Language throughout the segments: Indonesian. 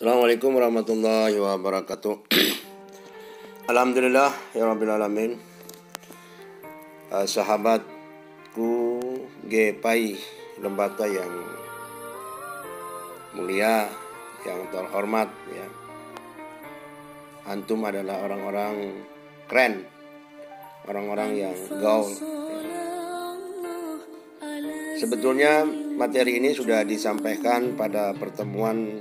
Assalamualaikum warahmatullahi wabarakatuh. Alhamdulillah ya rabbil alamin. Sahabatku GPI Lembata yang mulia, yang terhormat ya. Antum adalah orang-orang keren, orang-orang yang gaul ya. Sebetulnya materi ini sudah disampaikan pada pertemuan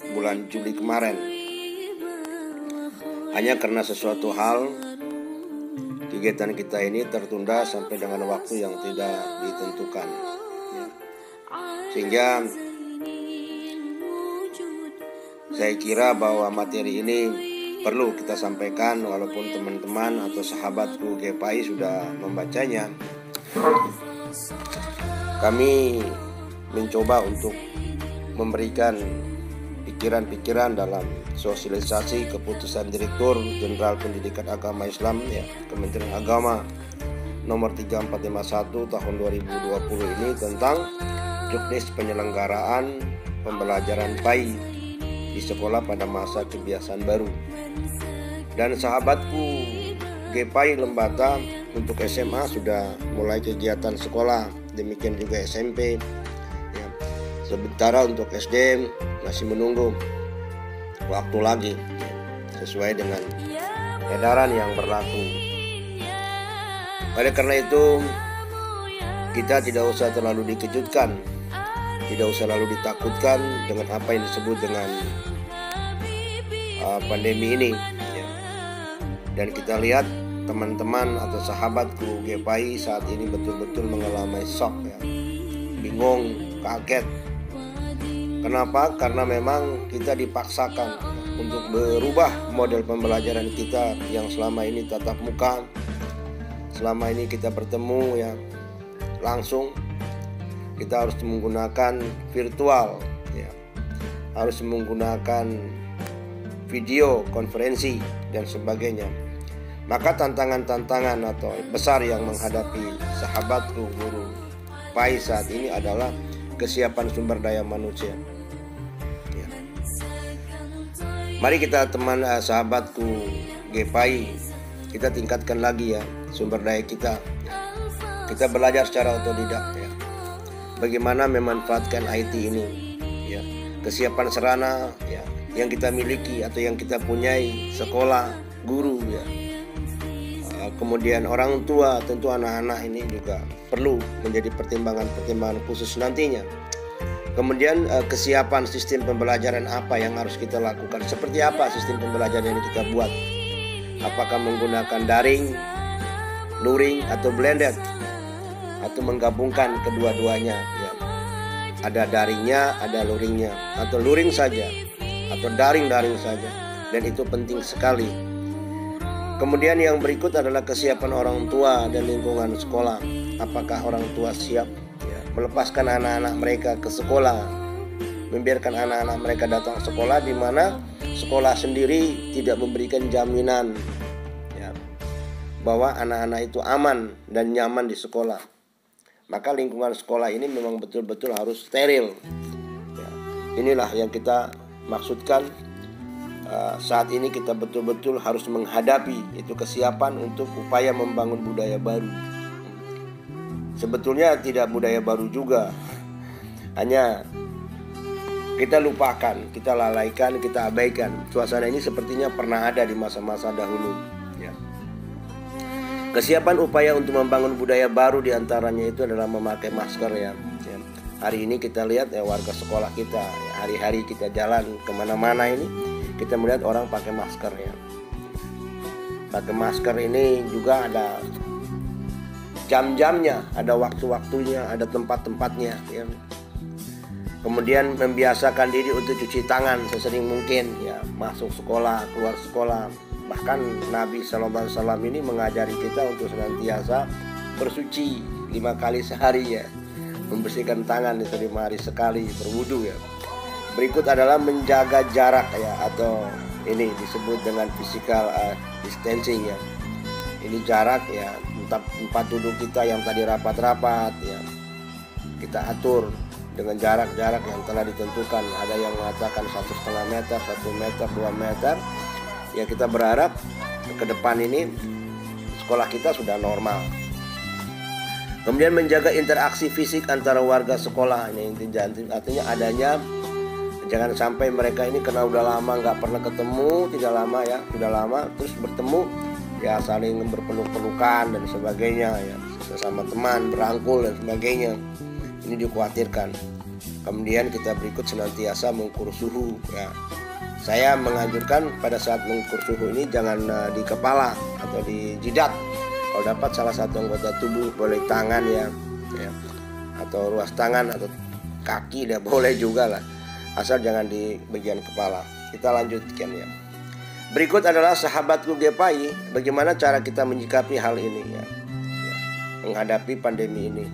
bulan Juli kemarin. Hanya karena sesuatu hal kegiatan kita ini tertunda sampai dengan waktu yang tidak ditentukan ya. Sehingga saya kira bahwa materi ini perlu kita sampaikan, walaupun teman-teman atau sahabatku GPI sudah membacanya. Kami mencoba untuk memberikan pikiran-pikiran dalam sosialisasi keputusan Direktur Jenderal Pendidikan Agama Islam ya, Kementerian Agama nomor 3451 tahun 2020 ini tentang juknis penyelenggaraan pembelajaran PAI di sekolah pada masa kebiasaan baru. Dan sahabatku GPI Lembata untuk SMA sudah mulai kegiatan sekolah, demikian juga SMP ya. Sementara untuk SD masih menunggu waktu lagi ya, sesuai dengan edaran yang berlaku. Oleh karena itu kita tidak usah terlalu dikejutkan, tidak usah lalu ditakutkan dengan apa yang disebut dengan pandemi ini ya. Dan kita lihat teman-teman atau sahabatku GPI saat ini betul-betul mengalami shock ya, bingung, kaget. Kenapa? Karena memang kita dipaksakan untuk berubah model pembelajaran kita yang selama ini tatap muka, selama ini kita bertemu ya langsung, kita harus menggunakan virtual ya, harus menggunakan video konferensi dan sebagainya. Maka tantangan-tantangan atau besar yang menghadapi sahabatku guru PAI saat ini adalah kesiapan sumber daya manusia ya. Mari kita sahabatku GPI, kita tingkatkan lagi ya sumber daya kita. Kita belajar secara otodidak ya, bagaimana memanfaatkan IT ini ya. Kesiapan sarana ya yang kita miliki atau yang kita punyai, sekolah, guru ya, kemudian orang tua, tentu anak-anak ini juga perlu menjadi pertimbangan-pertimbangan khusus nantinya. Kemudian kesiapan sistem pembelajaran apa yang harus kita lakukan, seperti apa sistem pembelajaran yang kita buat, apakah menggunakan daring, luring atau blended, atau menggabungkan kedua-duanya ya. Ada daringnya, ada luringnya, atau luring saja, atau daring-daring saja. Dan itu penting sekali. Kemudian yang berikut adalah kesiapan orang tua dan lingkungan sekolah. Apakah orang tua siap ya, melepaskan anak-anak mereka ke sekolah, membiarkan anak-anak mereka datang sekolah, di mana sekolah sendiri tidak memberikan jaminan ya, bahwa anak-anak itu aman dan nyaman di sekolah. Maka lingkungan sekolah ini memang betul-betul harus steril ya. Inilah yang kita maksudkan. Saat ini kita betul-betul harus menghadapi itu kesiapan untuk upaya membangun budaya baru. Sebetulnya tidak budaya baru juga, hanya kita lupakan, kita lalaikan, kita abaikan. Suasana ini sepertinya pernah ada di masa-masa dahulu ya. Kesiapan upaya untuk membangun budaya baru diantaranya itu adalah memakai masker ya. Hari ini kita lihat ya, warga sekolah kita ya, hari-hari kita jalan kemana-mana ini kita melihat orang pakai masker ya. Pakai masker ini juga ada jam-jamnya, ada waktu-waktunya, ada tempat-tempatnya ya. Kemudian membiasakan diri untuk cuci tangan sesering mungkin ya, masuk sekolah, keluar sekolah. Bahkan Nabi SAW ini mengajari kita untuk senantiasa bersuci 5 kali sehari ya, membersihkan tangan itu 5 hari sekali, berwudu ya. Berikut adalah menjaga jarak ya, atau ini disebut dengan physical distancing ya. Ini jarak ya, tempat duduk kita yang tadi rapat-rapat ya, kita atur dengan jarak-jarak yang telah ditentukan. Ada yang mengatakan 1,5 meter, 1 meter, 2 meter. Ya, kita berharap ke depan ini sekolah kita sudah normal. Kemudian menjaga interaksi fisik antara warga sekolah. Ini artinya adanya, jangan sampai mereka ini karena udah lama nggak pernah ketemu, tidak lama ya, sudah lama terus bertemu ya saling berpeluk-pelukan dan sebagainya ya, sesama teman berangkul dan sebagainya. Ini dikhawatirkan. Kemudian kita berikut senantiasa mengukur suhu ya. Saya menganjurkan pada saat mengukur suhu ini jangan di kepala atau di jidat. Kalau dapat salah satu anggota tubuh, boleh tangan ya, atau ruas tangan atau kaki, ya boleh juga lah, asal jangan di bagian kepala. Kita lanjutkan ya. Berikut adalah sahabatku GPAI, bagaimana cara kita menyikapi hal ini ya, menghadapi pandemi ini.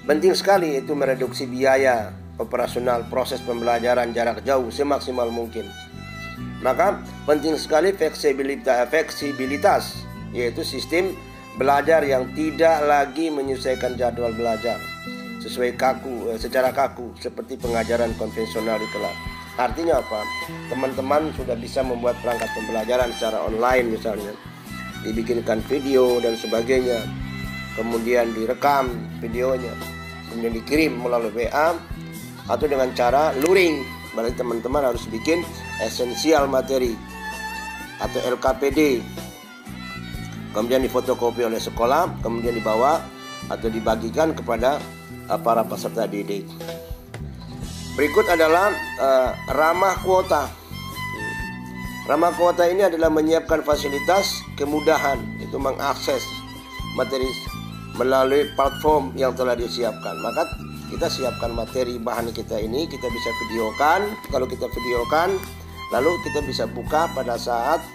Penting sekali itu mereduksi biaya operasional proses pembelajaran jarak jauh semaksimal mungkin. Maka penting sekali fleksibilitas, yaitu sistem belajar yang tidak lagi menyesuaikan jadwal belajar secara kaku seperti pengajaran konvensional di kelas. Artinya apa? Teman-teman sudah bisa membuat perangkat pembelajaran secara online misalnya, dibikinkan video dan sebagainya, kemudian direkam videonya, kemudian dikirim melalui WA atau dengan cara luring. Berarti teman-teman harus bikin esensial materi atau LKPD, kemudian difotokopi oleh sekolah, kemudian dibawa atau dibagikan kepada para peserta didik. Berikut adalah ramah kuota. Ramah kuota ini adalah menyiapkan fasilitas kemudahan itu mengakses materi melalui platform yang telah disiapkan. Maka kita siapkan materi bahan kita ini, kita bisa videokan. Kalau kita videokan, lalu kita bisa buka pada saat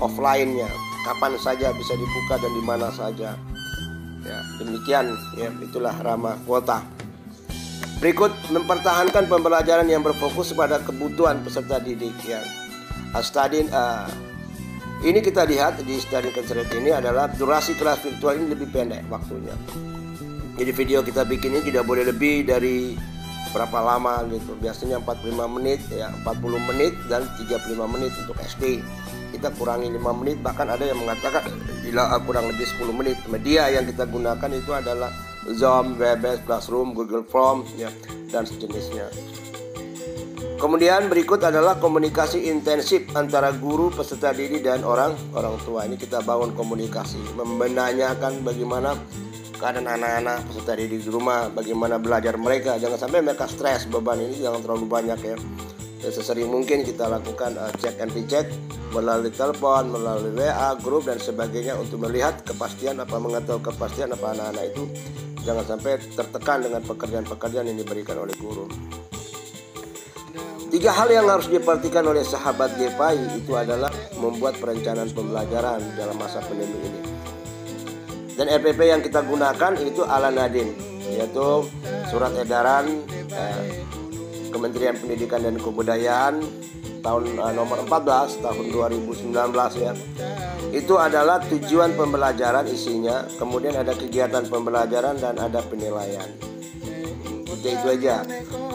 offline-nya, kapan saja bisa dibuka dan di mana saja. Ya, demikian ya, itulah ramah kuota. Berikut mempertahankan pembelajaran yang berfokus pada kebutuhan peserta didik ya. Ini kita lihat di study constraint ini adalah durasi kelas virtual ini lebih pendek waktunya. Jadi video kita bikin ini tidak boleh lebih dari berapa lama gitu. Biasanya 45 menit ya, 40 menit dan 35 menit untuk SD. Kita kurangi 5 menit, bahkan ada yang mengatakan kurang lebih 10 menit. Media yang kita gunakan itu adalah Zoom, Webex, Classroom, Google Form ya, dan sejenisnya. Kemudian berikut adalah komunikasi intensif antara guru, peserta didik dan orang tua. Ini kita bangun komunikasi, menanyakan bagaimana keadaan anak-anak peserta didik di rumah, bagaimana belajar mereka. Jangan sampai mereka stres, beban ini jangan terlalu banyak ya. Dan sesering mungkin kita lakukan check and recheck melalui telepon, melalui WA, grup dan sebagainya untuk melihat kepastian mengetahui kepastian anak-anak itu jangan sampai tertekan dengan pekerjaan-pekerjaan yang diberikan oleh guru. 3 hal yang harus diperhatikan oleh sahabat GPAI itu adalah membuat perencanaan pembelajaran dalam masa pandemi ini. Dan RPP yang kita gunakan itu ala Nadiem, yaitu surat edaran Kementerian Pendidikan dan Kebudayaan tahun nomor 14 tahun 2019 ya. Itu adalah tujuan pembelajaran isinya, kemudian ada kegiatan pembelajaran dan ada penilaian. Itu aja,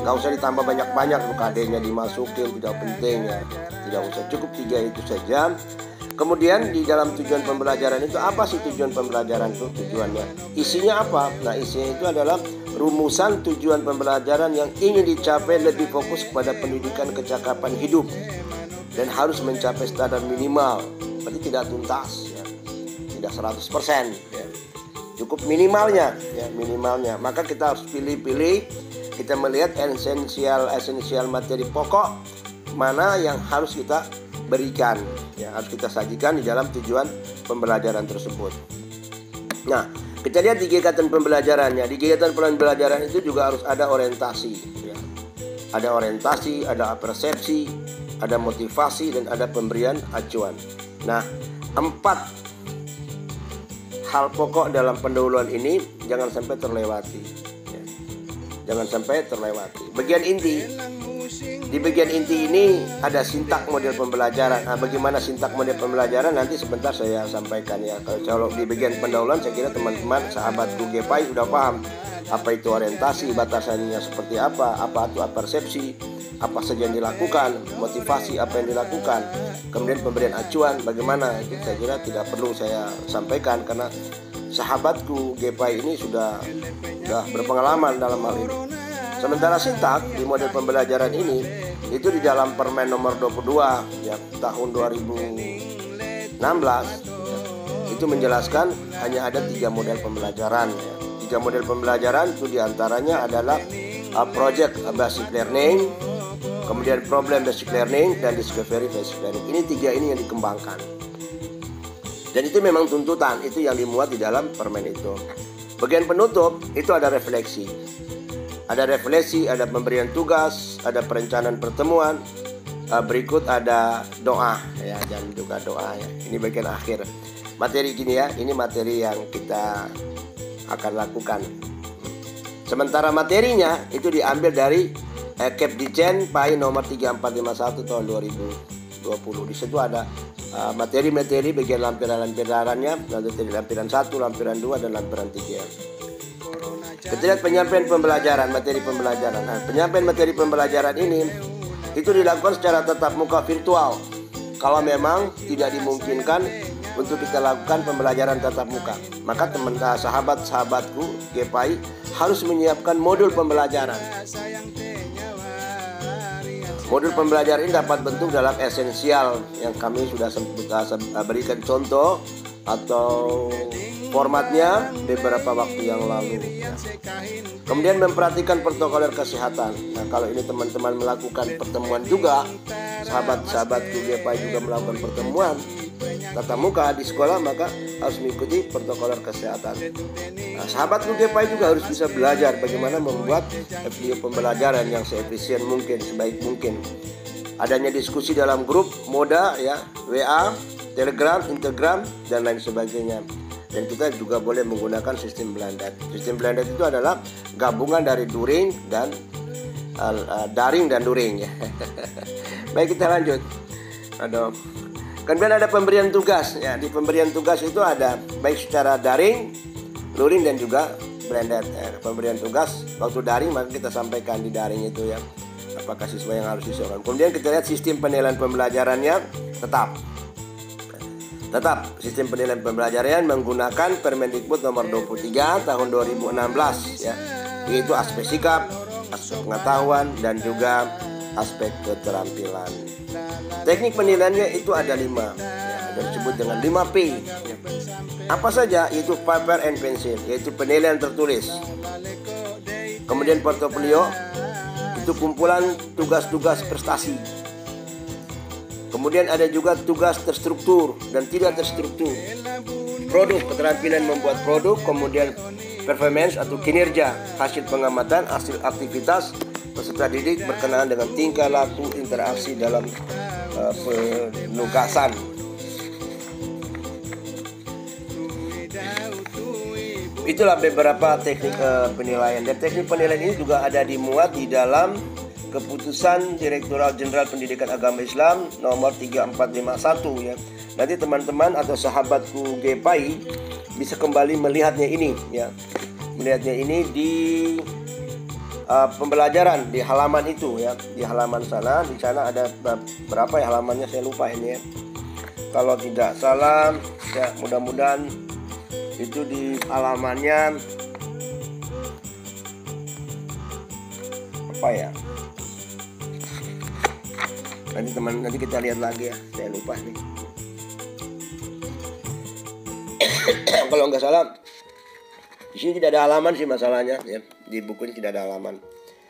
nggak usah ditambah banyak-banyak, UKD-nya dimasukin, tidak penting ya, tidak usah, cukup 3 itu saja. Kemudian di dalam tujuan pembelajaran itu apa sih tujuan pembelajaran itu? Tujuannya, isinya apa? Nah, isinya itu adalah rumusan tujuan pembelajaran yang ingin dicapai lebih fokus pada pendidikan kecakapan hidup dan harus mencapai standar minimal, berarti tidak tuntas ya, tidak 100% ya. Cukup minimalnya ya, minimalnya. Maka kita harus pilih-pilih, kita melihat esensial materi pokok mana yang harus kita berikan ya, harus kita sajikan di dalam tujuan pembelajaran tersebut. Nah, kita lihat di kegiatan pembelajarannya. Di kegiatan pembelajaran itu juga harus ada orientasi ya. Ada orientasi, ada persepsi, ada motivasi dan ada pemberian acuan. Nah, 4 hal pokok dalam pendahuluan ini jangan sampai terlewati ya. Jangan sampai terlewati. Bagian inti. Di bagian inti ini ada sintak model pembelajaran. Nah, bagaimana sintak model pembelajaran nanti sebentar saya sampaikan ya. Kalau di bagian pendahuluan saya kira teman-teman sahabatku GPAI sudah paham apa itu orientasi, batasannya seperti apa itu persepsi, apa saja yang dilakukan, motivasi apa yang dilakukan, kemudian pemberian acuan bagaimana, itu saya kira tidak perlu saya sampaikan karena sahabatku GPI ini sudah berpengalaman dalam hal ini. Sementara sintak di model pembelajaran ini itu di dalam Permen nomor 22 ya tahun 2016 ya, itu menjelaskan hanya ada 3 model pembelajaran ya. 3 model pembelajaran itu diantaranya adalah project basic learning, kemudian problem basic learning, dan discovery basic learning. Ini 3 ini yang dikembangkan. Dan itu memang tuntutan, itu yang dimuat di dalam permen itu. Bagian penutup itu ada refleksi. Ada refleksi, ada pemberian tugas, ada perencanaan pertemuan. Berikut ada doa ya, dan juga doa ya. Ini bagian akhir. Materi gini ya, ini materi yang kita akan lakukan. Sementara materinya itu diambil dari Kepdikjen PAI nomor 3451 tahun 2020. Di situ ada materi-materi bagian lampiran-lampirannya, nanti dari lampiran 1, lampiran 2, dan lampiran 3. Kita lihat penyampaian pembelajaran, materi pembelajaran. Nah, penyampaian materi pembelajaran ini itu dilakukan secara tatap muka virtual. Kalau memang tidak dimungkinkan untuk kita lakukan pembelajaran tatap muka, maka sahabat-sahabatku GPI harus menyiapkan modul pembelajaran. Modul pembelajaran ini dapat bentuk dalam esensial yang kami sudah berikan contoh atau formatnya beberapa waktu yang lalu. Kemudian memperhatikan protokol kesehatan. Nah, kalau ini teman-teman melakukan pertemuan juga, sahabat-sahabat GPI juga melakukan pertemuan tatap muka di sekolah, maka harus mengikuti protokol kesehatan. Nah, sahabat GPI juga harus bisa belajar bagaimana membuat video pembelajaran yang seefisien mungkin, sebaik mungkin. Adanya diskusi dalam grup, moda ya, WA, Telegram, Instagram, dan lain sebagainya. Dan kita juga boleh menggunakan sistem blended. Sistem blended itu adalah gabungan dari daring dan luring ya. Baik, kita lanjut. Kemudian ada pemberian tugas ya. Di pemberian tugas itu ada baik secara daring, luring, dan juga blended. Pemberian tugas waktu daring maka kita sampaikan di daring itu ya, apakah siswa yang harus disesuaikan. Kemudian kita lihat sistem penilaian pembelajarannya tetap sistem penilaian pembelajaran menggunakan Permendikbud nomor 23 tahun 2016 ya, yaitu aspek sikap, aspek pengetahuan, dan juga aspek keterampilan. Teknik penilaiannya itu ada 5 ya, ada disebut dengan 5P ya. Apa saja? Itu paper and pencil, yaitu penilaian tertulis. Kemudian portofolio itu kumpulan tugas-tugas prestasi. Kemudian ada juga tugas terstruktur dan tidak terstruktur. Produk, keterampilan membuat produk. Kemudian performance atau kinerja, hasil pengamatan, hasil aktivitas peserta didik berkenaan dengan tingkah laku interaksi dalam penugasan. Itulah beberapa teknik penilaian. Dan teknik penilaian ini juga ada dimuat di dalam Keputusan Direktorat Jenderal Pendidikan Agama Islam nomor 3451 ya. Nanti teman-teman atau sahabatku GPI bisa kembali melihatnya ini ya. Melihatnya ini di pembelajaran di halaman itu ya. Di halaman sana, di sana ada berapa ya halamannya, saya lupa ini ya. Kalau tidak salah ya, mudah-mudahan itu di halamannya apa ya? Nanti kita lihat lagi ya, saya lupa nih. Kalau nggak salah di sini tidak ada halaman sih masalahnya ya, di buku ini tidak ada halaman.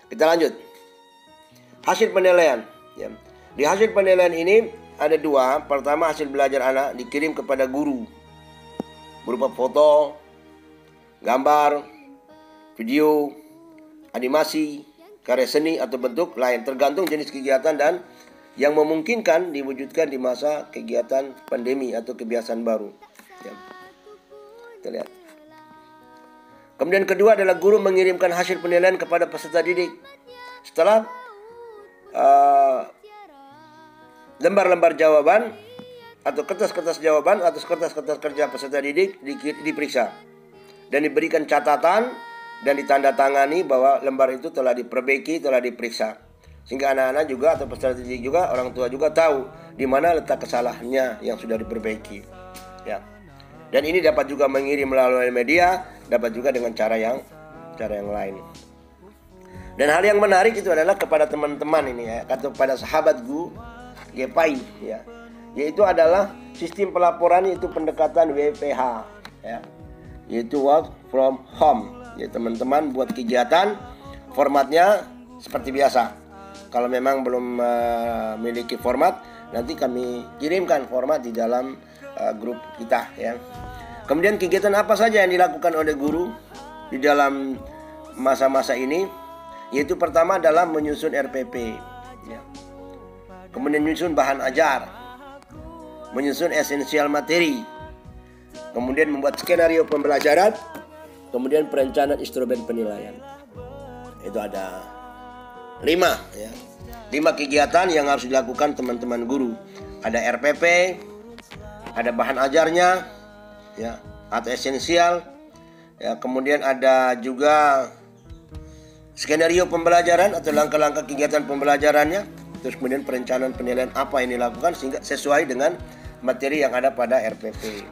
Kita lanjut. Hasil penilaian ya. Di hasil penilaian ini ada 2. Pertama, hasil belajar anak dikirim kepada guru berupa foto, gambar, video, animasi, karya seni atau bentuk lain tergantung jenis kegiatan dan yang memungkinkan diwujudkan di masa kegiatan pandemi atau kebiasaan baru ya. Kita lihat. Kemudian kedua adalah guru mengirimkan hasil penilaian kepada peserta didik setelah lembar-lembar jawaban atau kertas-kertas jawaban atau kertas-kertas kerja peserta didik diperiksa dan diberikan catatan dan ditandatangani bahwa lembar itu telah diperbaiki, telah diperiksa. Sehingga anak-anak juga atau peserta didik juga, orang tua juga tahu di mana letak kesalahannya yang sudah diperbaiki. Ya. Dan ini dapat juga mengirim melalui media, dapat juga dengan cara yang lain. Dan hal yang menarik itu adalah kepada teman-teman ini ya, atau kepada sahabat GPAI ya. Yaitu adalah sistem pelaporan itu pendekatan WFH ya. Yaitu work from home. Ya, teman-teman buat kegiatan formatnya seperti biasa. Kalau memang belum memiliki format, nanti kami kirimkan format di dalam grup kita ya. Kemudian kegiatan apa saja yang dilakukan oleh guru di dalam masa-masa ini? Yaitu pertama adalah menyusun RPP ya. Kemudian menyusun bahan ajar, menyusun esensial materi, kemudian membuat skenario pembelajaran, kemudian perencanaan instrumen penilaian. Itu ada 5 ya. 5 kegiatan yang harus dilakukan teman-teman guru. Ada RPP, ada bahan ajarnya ya, atau esensial ya, kemudian ada juga skenario pembelajaran atau langkah-langkah kegiatan pembelajarannya, terus kemudian perencanaan penilaian apa yang dilakukan sehingga sesuai dengan materi yang ada pada RPP.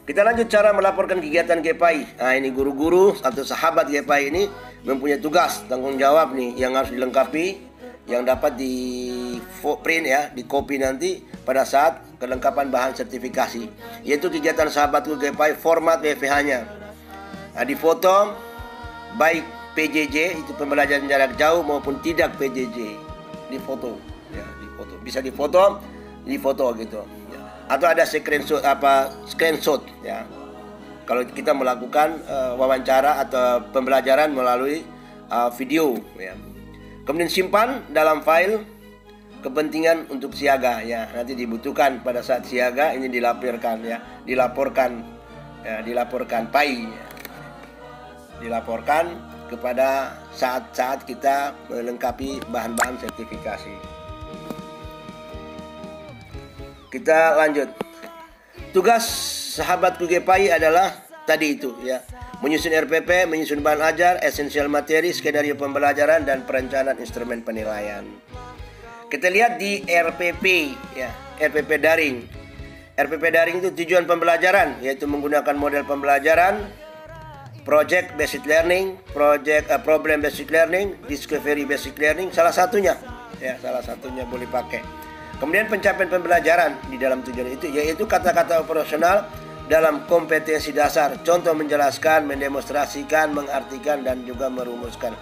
Kita lanjut cara melaporkan kegiatan GPAI. Nah, ini guru-guru atau sahabat GPAI ini mempunyai tugas, tanggung jawab nih yang harus dilengkapi, yang dapat di print ya, di copy nanti pada saat kelengkapan bahan sertifikasi. Yaitu kegiatan sahabatku GPAI format WFH-nya. Nah, di foto baik PJJ itu pembelajaran jarak jauh maupun tidak PJJ, di foto ya, di foto. Bisa di foto gitu. Atau ada screenshot ya. Kalau kita melakukan wawancara atau pembelajaran melalui video ya. Kemudian simpan dalam file kepentingan untuk siaga ya. Nanti dibutuhkan pada saat siaga ini dilaporkan PAI ya. Dilaporkan kepada saat-saat kita melengkapi bahan-bahan sertifikasi. Kita lanjut. Tugas sahabatku GPAI adalah tadi itu ya, menyusun RPP, menyusun bahan ajar, esensial materi, skenario pembelajaran dan perencanaan instrumen penilaian. Kita lihat di RPP ya, RPP daring. RPP daring itu tujuan pembelajaran yaitu menggunakan model pembelajaran, project basic learning, problem basic learning, discovery basic learning, salah satunya boleh pakai. Kemudian pencapaian pembelajaran di dalam tujuan itu yaitu kata-kata operasional dalam kompetensi dasar, contoh menjelaskan, mendemonstrasikan, mengartikan dan juga merumuskan.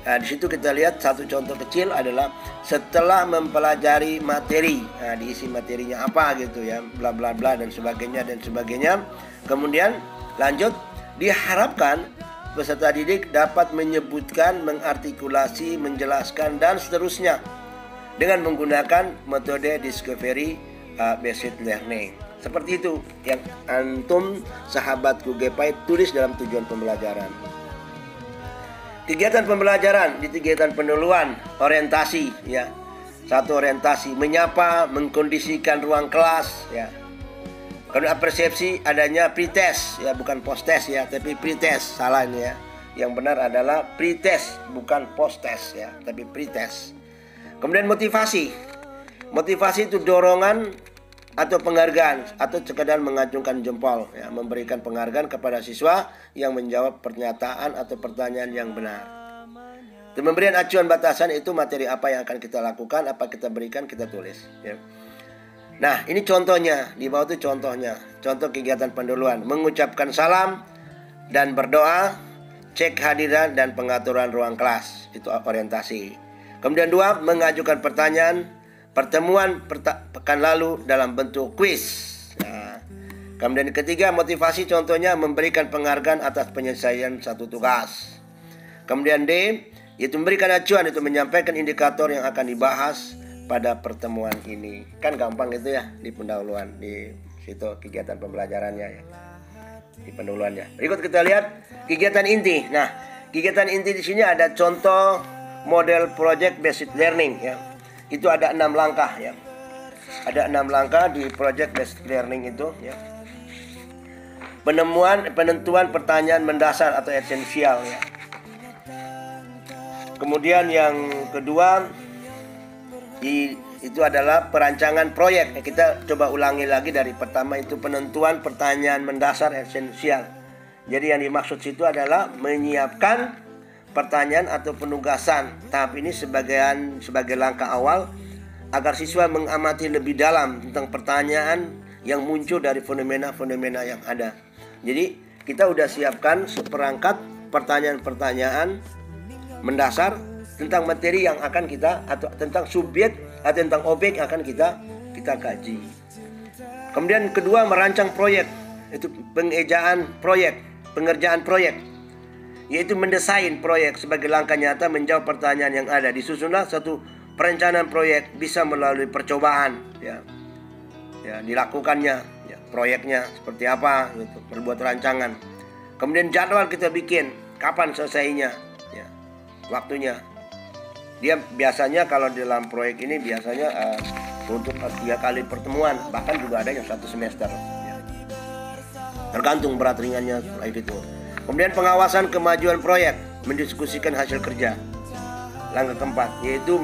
Nah, di situ kita lihat satu contoh kecil adalah setelah mempelajari materi. Nah, diisi materinya apa gitu ya, bla bla bla dan sebagainya. Kemudian lanjut, diharapkan peserta didik dapat menyebutkan, mengartikulasi, menjelaskan dan seterusnya dengan menggunakan metode discovery based learning. Seperti itu yang antum sahabatku GPAI tulis dalam tujuan pembelajaran. Kegiatan pembelajaran di kegiatan pendahuluan, orientasi ya. Satu orientasi, menyapa, mengkondisikan ruang kelas ya. Karena persepsi adanya pretest ya, bukan post-test ya, tapi pretest. Salah ini ya. Yang benar adalah pretest, bukan post-test ya, tapi pretest. Kemudian motivasi. Motivasi itu dorongan atau penghargaan atau sekadar mengacungkan jempol ya, memberikan penghargaan kepada siswa yang menjawab pernyataan atau pertanyaan yang benar. Dan pemberian acuan batasan itu materi apa yang akan kita lakukan, apa kita berikan, kita tulis ya. Nah, ini contohnya, di bawah itu contohnya. Contoh kegiatan pendahuluan, mengucapkan salam dan berdoa, cek hadiran dan pengaturan ruang kelas, itu orientasi. Kemudian 2, mengajukan pertanyaan, pertemuan pekan lalu dalam bentuk kuis. Nah, kemudian ketiga, motivasi contohnya memberikan penghargaan atas penyelesaian satu tugas. Kemudian D, yaitu memberikan acuan, itu menyampaikan indikator yang akan dibahas pada pertemuan ini. Kan gampang itu ya di pendahuluan, di situ kegiatan pembelajarannya ya, di pendahuluannya. Berikut kita lihat kegiatan inti. Nah, kegiatan inti di sini ada contoh model project based learning ya. Itu ada 6 langkah ya. Ada 6 langkah di project based learning itu ya. penentuan pertanyaan mendasar atau esensial ya. Kemudian yang kedua itu adalah perancangan proyek. Kita coba ulangi lagi dari pertama, itu penentuan pertanyaan mendasar esensial. Jadi yang dimaksud situ adalah menyiapkan pertanyaan atau penugasan. Tahap ini sebagai langkah awal agar siswa mengamati lebih dalam tentang pertanyaan yang muncul dari fenomena-fenomena yang ada. Jadi kita udah siapkan seperangkat pertanyaan-pertanyaan mendasar tentang materi yang akan kita, atau tentang subjek atau tentang objek yang akan kita kaji. Kemudian kedua, merancang proyek, itu pengerjaan proyek, yaitu mendesain proyek sebagai langkah nyata menjawab pertanyaan yang ada. Disusunlah satu perencanaan proyek bisa melalui percobaan ya dilakukannya ya, proyeknya seperti apa gitu, berbuat rancangan. Kemudian jadwal kita bikin, kapan selesainya ya, waktunya. Dia biasanya kalau di dalam proyek ini biasanya untuk 3 kali pertemuan, bahkan juga ada yang 1 semester ya. Tergantung berat ringannya proyek itu. Kemudian pengawasan kemajuan proyek, mendiskusikan hasil kerja. Langkah keempat yaitu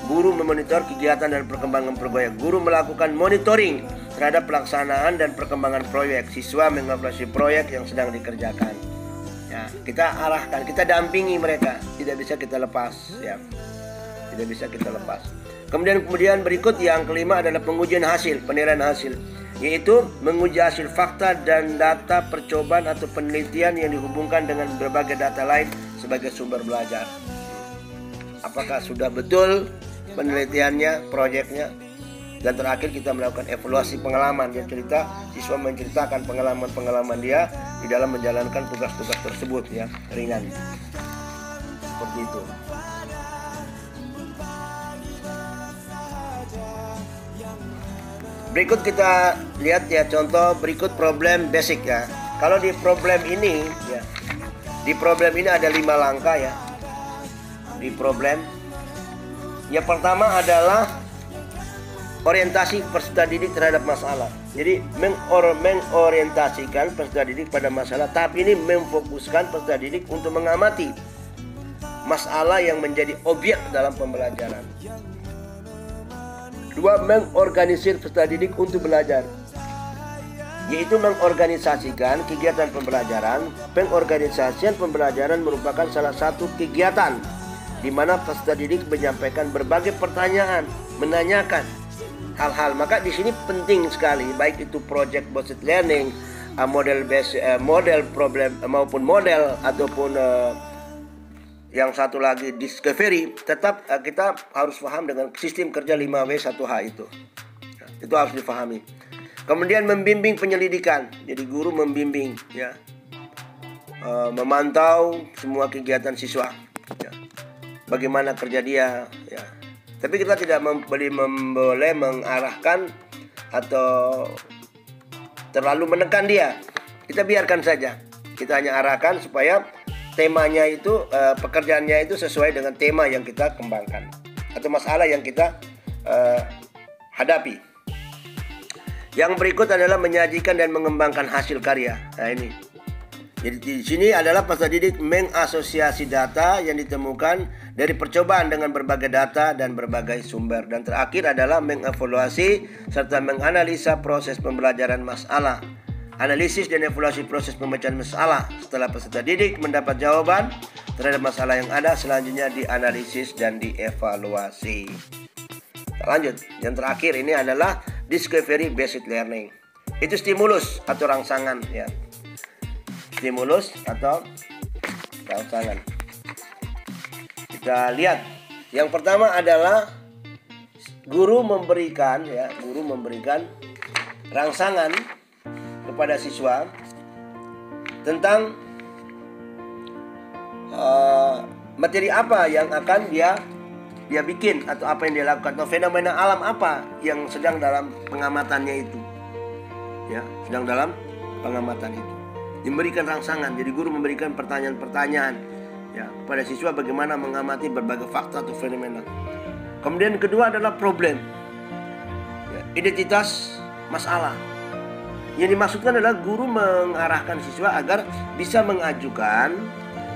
guru memonitor kegiatan dan perkembangan proyek. Guru melakukan monitoring terhadap pelaksanaan dan perkembangan proyek. Siswa mengevaluasi proyek yang sedang dikerjakan. Ya, kita arahkan, kita dampingi mereka, tidak bisa kita lepas ya. Tidak bisa kita lepas. Kemudian berikut yang kelima adalah pengujian hasil, penilaian hasil, yaitu menguji hasil fakta dan data percobaan atau penelitian yang dihubungkan dengan berbagai data lain sebagai sumber belajar. Apakah sudah betul penelitiannya, proyeknya? Dan terakhir kita melakukan evaluasi pengalaman. Dia cerita, siswa menceritakan pengalaman-pengalaman dia di dalam menjalankan tugas-tugas tersebut ya, ringan. Seperti itu. Berikut kita lihat ya contoh berikut problem basic ya. Kalau di problem ini ya, di problem ini ada 5 langkah ya. Di problem yang pertama adalah orientasi peserta didik terhadap masalah. Jadi mengorientasikan peserta didik pada masalah. Tahap ini memfokuskan peserta didik untuk mengamati masalah yang menjadi objek dalam pembelajaran. 2. Mengorganisir peserta didik untuk belajar, yaitu mengorganisasikan kegiatan pembelajaran. Pengorganisasian pembelajaran merupakan salah satu kegiatan di mana peserta didik menyampaikan berbagai pertanyaan, menanyakan hal-hal. Maka di sini penting sekali, baik itu project based learning, model problem maupun model ataupun yang satu lagi discovery, tetap kita harus paham dengan sistem kerja 5W1H itu. Itu harus dipahami. Kemudian membimbing penyelidikan. Jadi guru membimbing ya. Memantau semua kegiatan siswa ya. Bagaimana kerja dia ya. Tapi kita tidak boleh mengarahkan atau terlalu menekan dia. Kita biarkan saja. Kita hanya arahkan supaya temanya itu, pekerjaannya itu sesuai dengan tema yang kita kembangkan atau masalah yang kita hadapi. Yang berikut adalah menyajikan dan mengembangkan hasil karya. Nah ini. Jadi di sini adalah peserta didik mengasosiasi data yang ditemukan dari percobaan dengan berbagai data dan berbagai sumber. Dan terakhir adalah mengevaluasi serta menganalisa proses pembelajaran masalah. Analisis dan evaluasi proses pemecahan masalah. Setelah peserta didik mendapat jawaban terhadap masalah yang ada, selanjutnya dianalisis dan dievaluasi. Kita lanjut. Yang terakhir ini adalah discovery based learning. Itu stimulus atau rangsangan ya. Stimulus atau rangsangan. Kita lihat. Yang pertama adalah guru memberikan rangsangan kepada siswa tentang materi apa yang akan dia bikin atau apa yang dia lakukan, atau fenomena alam apa yang sedang dalam pengamatannya itu. Ya, sedang dalam pengamatan itu. Diberikan rangsangan. Jadi guru memberikan pertanyaan-pertanyaan ya kepada siswa bagaimana mengamati berbagai fakta atau fenomena. Kemudian kedua adalah problem. Ya, identitas masalah. Yang dimaksudkan adalah guru mengarahkan siswa agar bisa mengajukan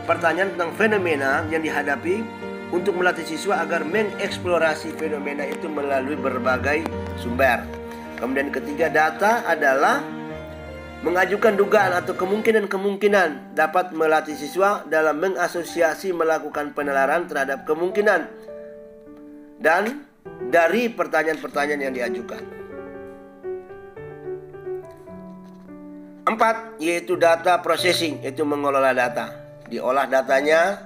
pertanyaan tentang fenomena yang dihadapi untuk melatih siswa agar mengeksplorasi fenomena itu melalui berbagai sumber. Kemudian ketiga, data adalah mengajukan dugaan atau kemungkinan-kemungkinan dapat melatih siswa dalam mengasosiasi melakukan penelaran terhadap kemungkinan dan dari pertanyaan-pertanyaan yang diajukan. 4, yaitu data processing, yaitu mengelola data. Diolah datanya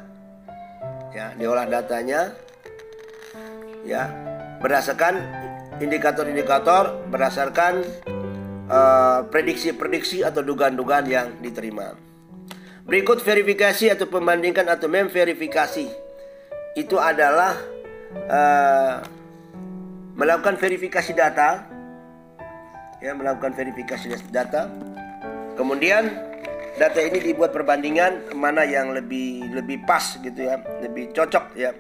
berdasarkan indikator-indikator, berdasarkan prediksi-prediksi atau dugaan-dugaan yang diterima. Berikut verifikasi atau pembandingkan atau memverifikasi. Itu adalah melakukan verifikasi data, melakukan verifikasi data. Kemudian data ini dibuat perbandingan mana yang lebih pas gitu ya, lebih cocok ya,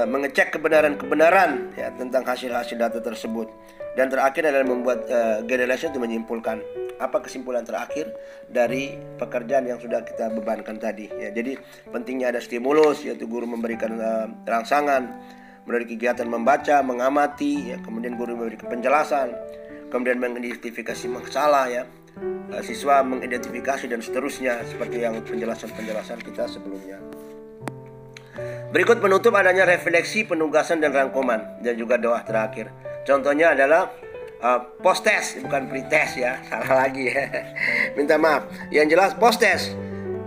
mengecek kebenaran ya tentang hasil-hasil data tersebut. Dan terakhir adalah membuat generation untuk menyimpulkan apa kesimpulan terakhir dari pekerjaan yang sudah kita bebankan tadi ya. Jadi pentingnya ada stimulus, yaitu guru memberikan rangsangan melalui kegiatan membaca, mengamati ya, kemudian guru memberikan penjelasan, kemudian mengidentifikasi masalah ya, siswa mengidentifikasi dan seterusnya, seperti yang penjelasan-penjelasan kita sebelumnya. Berikut penutup adanya refleksi, penugasan dan rangkuman, dan juga doa terakhir. Contohnya adalah post test, bukan pre test ya, salah lagi ya. Minta maaf. Yang jelas post test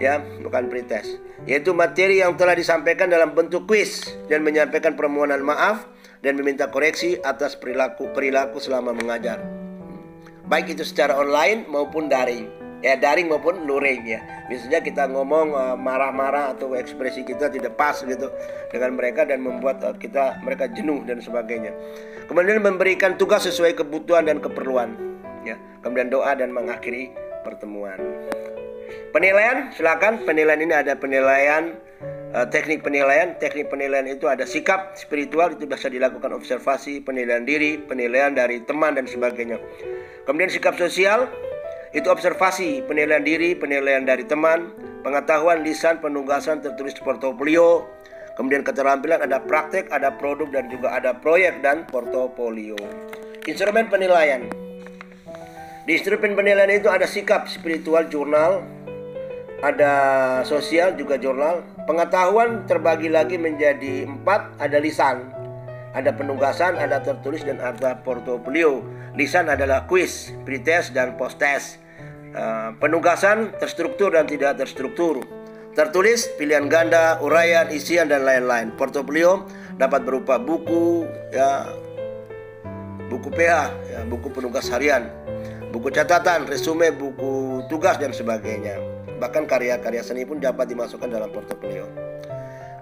ya, bukan pre test. Yaitu materi yang telah disampaikan dalam bentuk kuis dan menyampaikan permohonan maaf dan meminta koreksi atas perilaku selama mengajar. Baik itu secara online maupun daring ya, daring maupun luring ya. Biasanya kita ngomong marah-marah atau ekspresi kita tidak pas gitu dengan mereka dan membuat mereka jenuh dan sebagainya. Kemudian memberikan tugas sesuai kebutuhan dan keperluan ya. Kemudian doa dan mengakhiri pertemuan. Penilaian, silakan. Penilaian ini ada penilaian teknik penilaian. Teknik penilaian itu ada sikap spiritual, itu bisa dilakukan observasi, penilaian diri, penilaian dari teman dan sebagainya. Kemudian sikap sosial, itu observasi, penilaian diri, penilaian dari teman, pengetahuan, lisan, penugasan, tertulis portofolio. Kemudian keterampilan ada praktek, ada produk, dan juga ada proyek dan portofolio. Instrumen penilaian. Di instrumen penilaian itu ada sikap spiritual, jurnal, ada sosial juga jurnal. Pengetahuan terbagi lagi menjadi 4, ada lisan, ada penugasan, ada tertulis, dan ada portofolio. Lisan adalah kuis, pretest, dan post test. Penugasan terstruktur dan tidak terstruktur. Tertulis, pilihan ganda, uraian, isian, dan lain-lain. Portofolio dapat berupa buku, ya, buku PH, ya, buku penugas harian, buku catatan, resume, buku tugas, dan sebagainya. Bahkan karya-karya seni pun dapat dimasukkan dalam portofolio.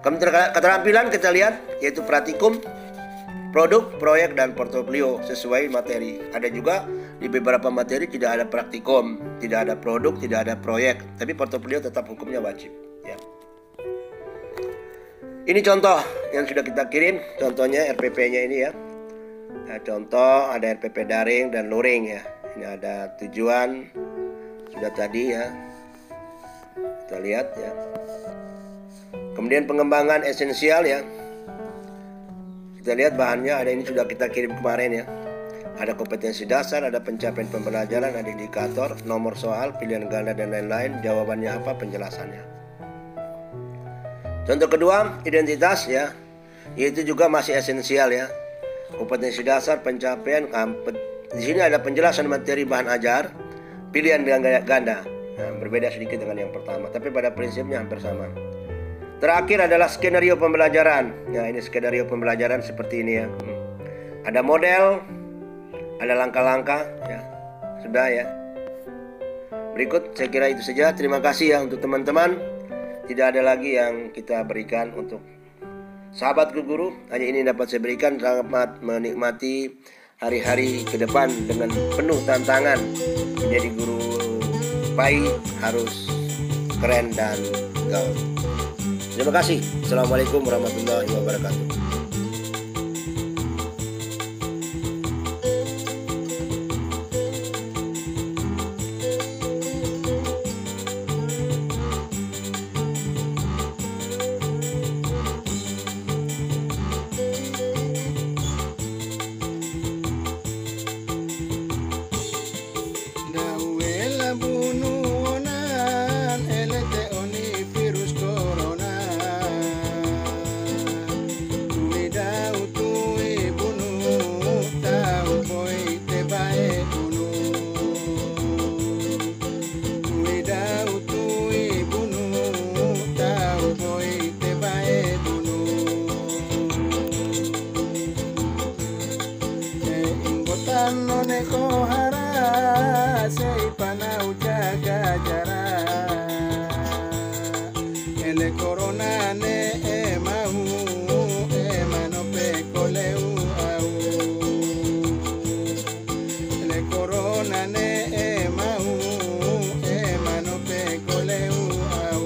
Kemudian keterampilan kita lihat, yaitu praktikum, produk, proyek, dan portofolio sesuai materi. Ada juga di beberapa materi tidak ada praktikum, tidak ada produk, tidak ada proyek, tapi portofolio tetap hukumnya wajib ya. Ini contoh yang sudah kita kirim, contohnya RPP-nya ini ya. Nah, contoh ada RPP daring dan luring ya. Ini ada tujuan sudah tadi ya. Kita lihat ya. Kemudian pengembangan esensial ya. Kita lihat bahannya ada, ini sudah kita kirim kemarin ya. Ada kompetensi dasar, ada pencapaian pembelajaran, ada indikator, nomor soal, pilihan ganda, dan lain-lain. Jawabannya apa, penjelasannya. Contoh kedua, identitas ya. Yaitu juga masih esensial ya. Kompetensi dasar, pencapaian, di sini ada penjelasan materi bahan ajar, pilihan ganda. Nah, berbeda sedikit dengan yang pertama, tapi pada prinsipnya hampir sama. Terakhir adalah skenario pembelajaran. Ya, ini skenario pembelajaran seperti ini ya. Ada model, ada langkah-langkah ya. Sudah ya. Berikut saya kira itu saja. Terima kasih ya untuk teman-teman. Tidak ada lagi yang kita berikan untuk sahabat guru. Hanya ini dapat saya berikan. Selamat menikmati hari-hari ke depan dengan penuh tantangan. Menjadi guru PAI harus keren dan gaul. Terima kasih. Assalamualaikum warahmatullahi wabarakatuh. ele corona ne e mau e manope coleu au ele corona ne e mau e manope coleu au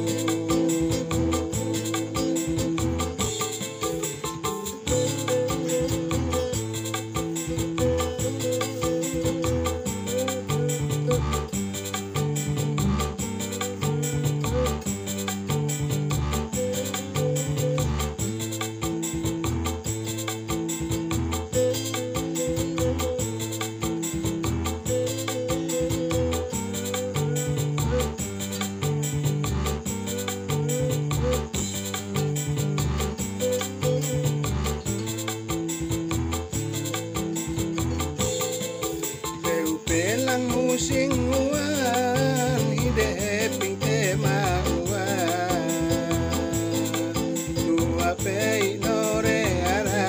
pelang musing uan ide ping tema uan dua pei nore ara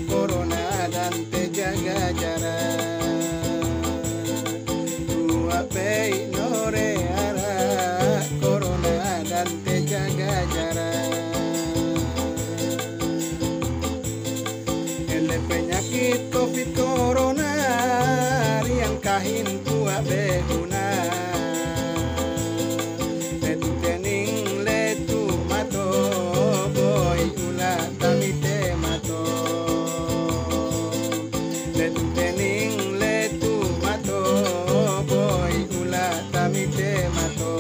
corona dan te jaga jarak dua pei nore ara corona dan te jaga jarak ele penyakit covid corona yang kahin tua behuna letu tening letu mato boy ula tamite mato letu tening letu mato boy ula tamite mato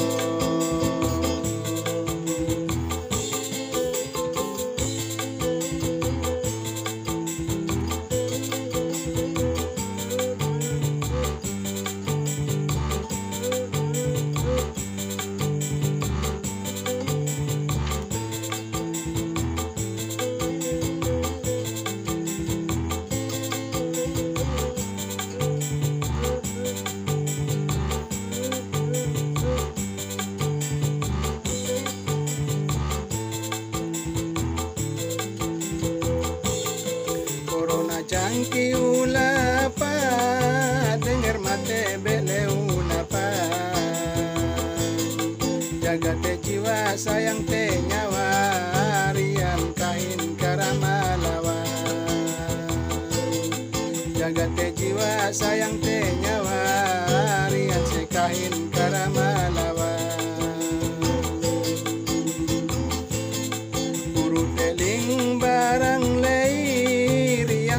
jangki ulapa dengar mate bele unapa jaga te jiwa sayang te nyawa rian kain karamalawa jaga te jiwa sayang te nyawa rian se kain karamalawa uru teling barang lei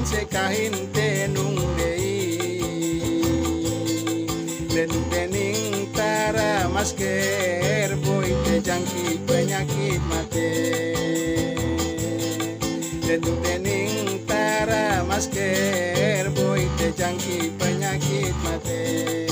se kahin tenung dei letu tening tara masker boy te jangki penyakit mate letu tening tara masker boy te jangki penyakit mate